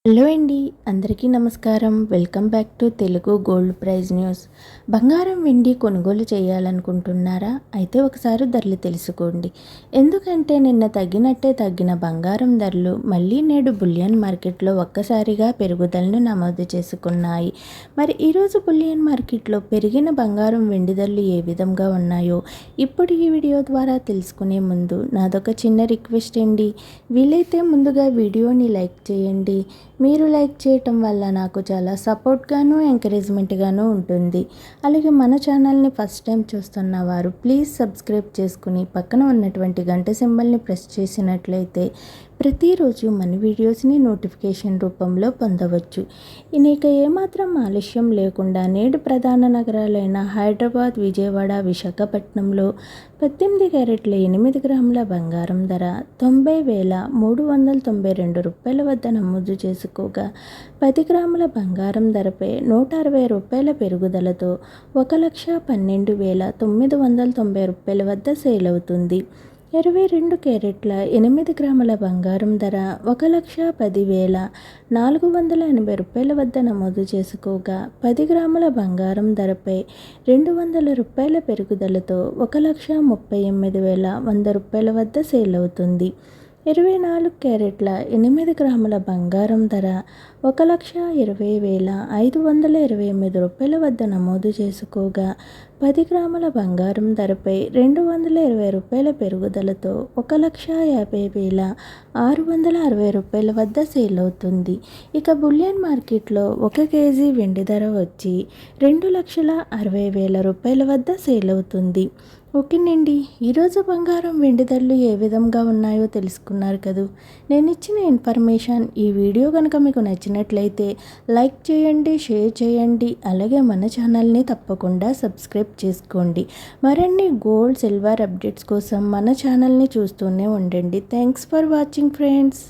Hello అండి, అందరికీ నమస్కారం. Welcome back to Telugu gold price news. బంగారం వెండి కొనుగోలు చేయాలనుకుంటున్నారా? అయితే ఒకసారి ధరలు తెలుసుకోండి. ఎందుకంటే నిన్న తగ్గిన బంగారం ధరలు మళ్ళీ నేడు బులియన్ మార్కెట్లో ఒక్కసారిగా పెరుగుదలను నమోదు చేసుకున్నాయి. మరి ఈరోజు బులియన్ మార్కెట్లో పెరిగిన బంగారం వెండి ధరలు ఏ విధంగా ఉన్నాయో ఇప్పుడు ఈ వీడియో ద్వారా తెలుసుకునే ముందు నాదొక చిన్న రిక్వెస్ట్ అండి. వీలైతే ముందుగా వీడియోని లైక్ చేయండి. మీరు లైక్ చేయటం వల్ల నాకు చాలా సపోర్ట్గాను ఎంకరేజ్మెంట్గాను ఉంటుంది. అలాగే మన ఛానల్ని ఫస్ట్ టైం చూస్తున్న వారు ప్లీజ్ సబ్స్క్రైబ్ చేసుకుని పక్కన ఉన్నటువంటి గంట సింబల్ని ప్రెస్ చేసినట్లయితే ప్రతిరోజు మన వీడియోస్ని నోటిఫికేషన్ రూపంలో పొందవచ్చు. ఇక ఏమాత్రం ఆలస్యం లేకుండా నేడు ప్రధాన నగరాలైన హైదరాబాద్, విజయవాడ, విశాఖపట్నంలో 18 క్యారెట్ల 8 గ్రాముల బంగారం ధర 90,392 రూపాయల వద్ద నమోదు చేసుకోగా 10 గ్రాముల బంగారం ధరపై 160 రూపాయల పెరుగుదలతో 1,12,990 రూపాయల వద్ద సేల్ అవుతుంది. 22 క్యారెట్ల 8 గ్రాముల బంగారం ధర 1,10,480 రూపాయల వద్ద నమోదు చేసుకోగా 10 గ్రాముల బంగారం ధరపై 200 రూపాయల పెరుగుదలతో 1,38,100 రూపాయల వద్ద సేల్ అవుతుంది. 24 క్యారెట్ల 8 గ్రాముల బంగారం ధర 1,20,528 రూపాయల వద్ద నమోదు చేసుకోగా 10 గ్రాముల బంగారం ధరపై 220 రూపాయల పెరుగుదలతో 1,50,660 రూపాయల వద్ద సేల్ అవుతుంది. ఇక బులియన్ మార్కెట్లో 1 కేజీ వెండి ధర వచ్చి 2,60,000 రూపాయల వద్ద సేల్ అవుతుంది. ఓకేనండి, ఈరోజు బంగారం వెండి ధరలు ఏ విధంగా ఉన్నాయో తెలుసుకున్నారు కదూ. నేను ఇచ్చిన ఇన్ఫర్మేషన్ ఈ వీడియో కనుక మీకు నచ్చినట్లయితే లైక్ చేయండి, షేర్ చేయండి. అలాగే మన ఛానల్ని తప్పకుండా సబ్స్క్రైబ్ చేసుకోండి. మరిన్ని గోల్డ్, సిల్వర్ అప్డేట్స్ కోసం మన ఛానల్ని చూస్తూనే ఉండండి. Thanks for watching friends.